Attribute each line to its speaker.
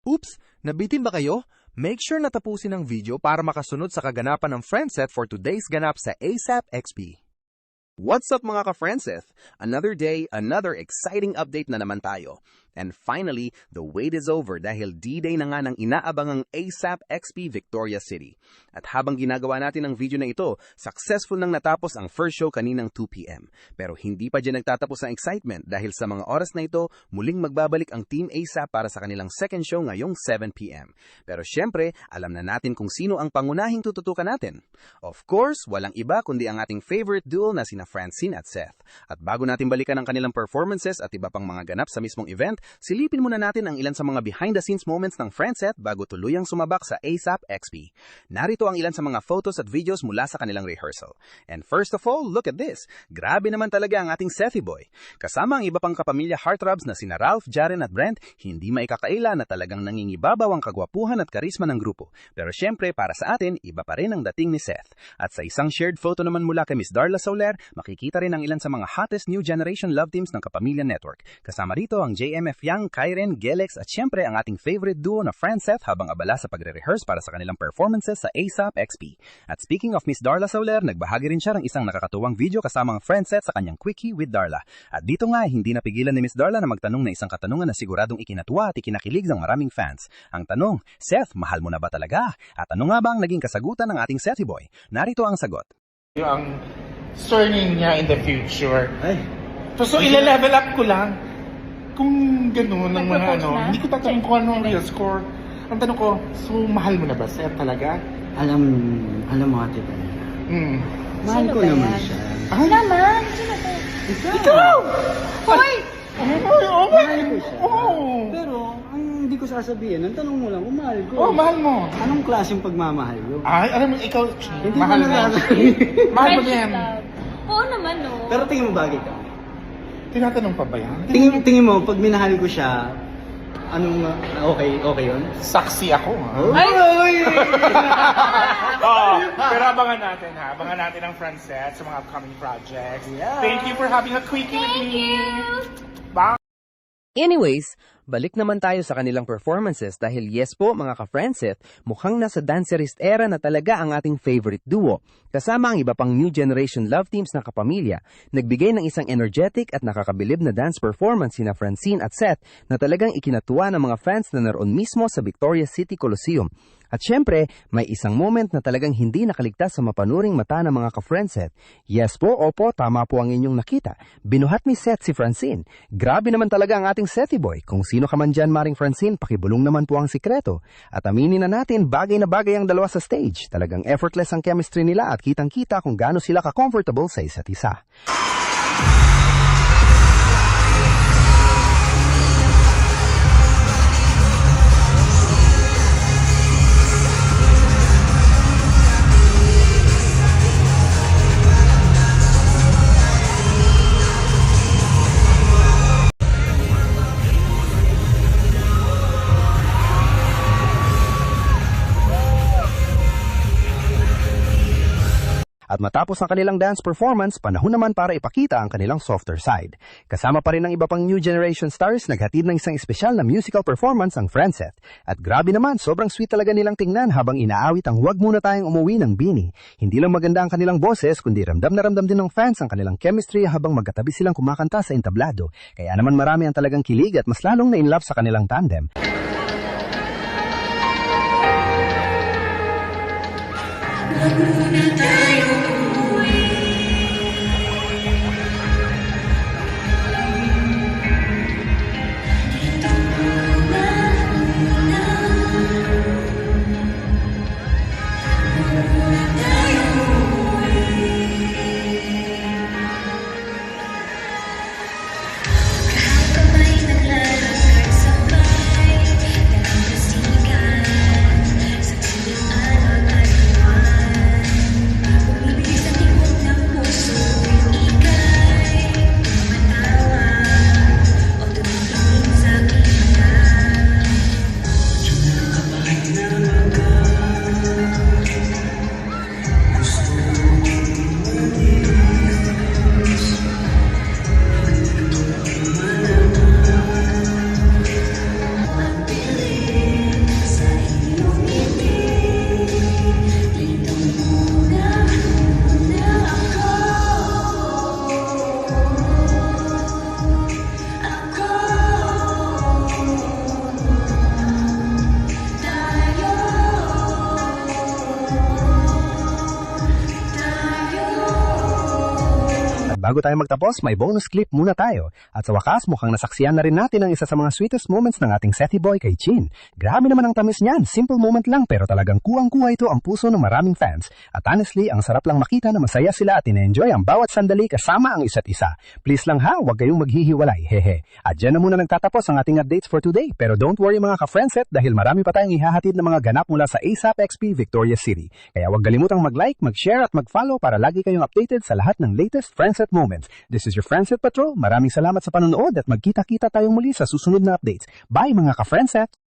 Speaker 1: Oops! Nabitin ba kayo? Make sure na tapusin ang video para makasunod sa kaganapan ng Friendset for today's ganap sa ASAP XP. What's up mga ka-Friendset? Another day, another exciting update na naman tayo. And finally, the wait is over dahil D-Day na nga ng inaabangang ASAP XP Victoria City. At habang ginagawa natin ang video na ito, successful nang natapos ang first show kaninang 2 p.m. Pero hindi pa dyan nagtatapos ang excitement dahil sa mga oras na ito, muling magbabalik ang Team ASAP para sa kanilang second show ngayong 7 p.m. Pero syempre, alam na natin kung sino ang pangunahing tututukan natin. Of course, walang iba kundi ang ating favorite duo na sina Francine at Seth. At bago natin balikan ang kanilang performances at iba pang mga ganap sa mismong event, silipin muna natin ang ilan sa mga behind-the-scenes moments ng Friendset bago tuluyang sumabak sa ASAP XP. Narito ang ilan sa mga photos at videos mula sa kanilang rehearsal. And first of all, look at this. Grabe naman talaga ang ating Sethy Boy. Kasama ang iba pang kapamilya heartthrobs na sina Ralph, Jaren at Brent, hindi maikakaila na talagang nangingibabaw ang kagwapuhan at karisma ng grupo. Pero syempre, para sa atin, iba pa rin ang dating ni Seth. At sa isang shared photo naman mula kay Miss Darla Soler, makikita rin ang ilan sa mga hottest new generation love teams ng Kapamilya Network. Kasama rito ang JMF Young, Kyren, Gelex at syempre ang ating favorite duo na Friendset habang abala sa pagre-rehearse para sa kanilang performances sa ASAP XP. At speaking of Miss Darla Soler, nagbahagi rin siya ng isang nakakatuwang video kasama ang Friendset sa kanyang Quickie with Darla. At dito nga, hindi napigilan ni Miss Darla na magtanong na isang katanungan na siguradong ikinatuwa at ikinakilig ng maraming fans. Ang tanong, Seth, mahal mo na ba talaga? At ano nga ba ang naging kasagutan ng ating Sethy Boy? Narito ang sagot.
Speaker 2: Ang surname niya in the future.
Speaker 3: Ay.
Speaker 2: So ila-level up ko lang. Kung gano'n ng mga
Speaker 4: Nag-propose na?
Speaker 2: hindi ko tatanong kung ano ang real score. Ang tanong ko, so mahal mo na ba, Seth, talaga?
Speaker 3: Alam mo ate ba? Mahal
Speaker 4: Sino
Speaker 3: ko
Speaker 4: ba
Speaker 3: naman
Speaker 4: yan?
Speaker 3: siya.
Speaker 2: Ay,
Speaker 4: Naman! Sino to?
Speaker 2: ikaw!
Speaker 4: Hoy!
Speaker 2: Ay, oh
Speaker 3: Mahal ko siya.
Speaker 2: Oh.
Speaker 3: Pero, ang hindi ko sasabihin, ang tanong mo lang kung mahal ko.
Speaker 2: Oh, mahal mo.
Speaker 3: Anong klaseng pagmamahal ko?
Speaker 2: Ay, alam mo, ikaw,
Speaker 3: Hindi
Speaker 2: mahal
Speaker 3: ko
Speaker 2: mo.
Speaker 3: nasasabihin.
Speaker 2: Mahal mo
Speaker 4: Friendship
Speaker 2: yan.
Speaker 4: love. Oo naman, no.
Speaker 3: Pero tingin mo bagay ka?
Speaker 2: Tinatanong pa ba yan?
Speaker 3: Tingin mo, pag minahal ko siya, anong okay yun?
Speaker 2: Saksi ako, ha?
Speaker 4: Ay!
Speaker 2: Pero abangan natin, ha? Abangan natin ang Friendset sa mga upcoming projects.
Speaker 3: Yeah.
Speaker 2: Thank you for having a quickie with
Speaker 4: Thank
Speaker 2: me.
Speaker 4: you!
Speaker 2: Bye!
Speaker 1: Anyways, balik naman tayo sa kanilang performances dahil yes po mga ka-Friendset, mukhang nasa dancerist era na talaga ang ating favorite duo. Kasama ang iba pang new generation love teams ng Kapamilya, nagbigay ng isang energetic at nakakabilib na dance performance sina Francine at Seth na talagang ikinatuwa ng mga fans na naroon mismo sa Victoria City Coliseum. At syempre, may isang moment na talagang hindi nakaligtas sa mapanuring mata ng mga ka-Friendset. Yes po, opo, tama po ang inyong nakita. Binuhat ni Seth si Francine. Grabe naman talaga ang ating Sethy Boy. Kung sino ka man dyan, Maring Francine, pakibulong naman po ang sikreto. At aminin na natin, bagay na bagay ang dalawa sa stage. Talagang effortless ang chemistry nila at kitang-kita kung gaano sila ka-comfortable sa isa't isa. At matapos ang kanilang dance performance, panahon naman para ipakita ang kanilang softer side. Kasama pa rin ang iba pang new generation stars, naghatid ng isang espesyal na musical performance ang Friendset. At grabe naman, sobrang sweet talaga nilang tingnan habang inaawit ang Huwag Muna Tayong Umuwi ng Bini. Hindi lang maganda ang kanilang boses, kundi ramdam na ramdam din ng fans ang kanilang chemistry habang magkatabi silang kumakanta sa entablado. Kaya naman marami ang talagang kilig at mas lalong na in love sa kanilang tandem.
Speaker 5: bago tayo magtapos, may bonus clip muna tayo. At sa wakas, mukhang nasaksiyan na rin natin ang isa sa mga sweetest moments ng ating Sethi boy kay Chin. Grabe naman ang tamis niyan, simple moment lang pero talagang kuwang-kuha ito ang puso ng maraming fans. At honestly, ang sarap lang makita na masaya sila at ina-enjoy ang bawat sandali kasama ang isa't isa. Please lang ha, huwag kayong maghihiwalay, hehe. At dyan na muna nagtatapos ang ating updates for today. Pero don't worry mga ka-friendset dahil marami pa tayong ihahatid na mga ganap mula sa ASAP XP Victoria's City. Kaya huwag kalimutang mag-like, mag-share at mag-follow para lagi kayong updated sa lahat ng latest Friendset moments. This is your Friendset Patrol. Maraming salamat sa panonood at magkita-kita tayong muli sa susunod na updates. Bye mga ka-Friendset!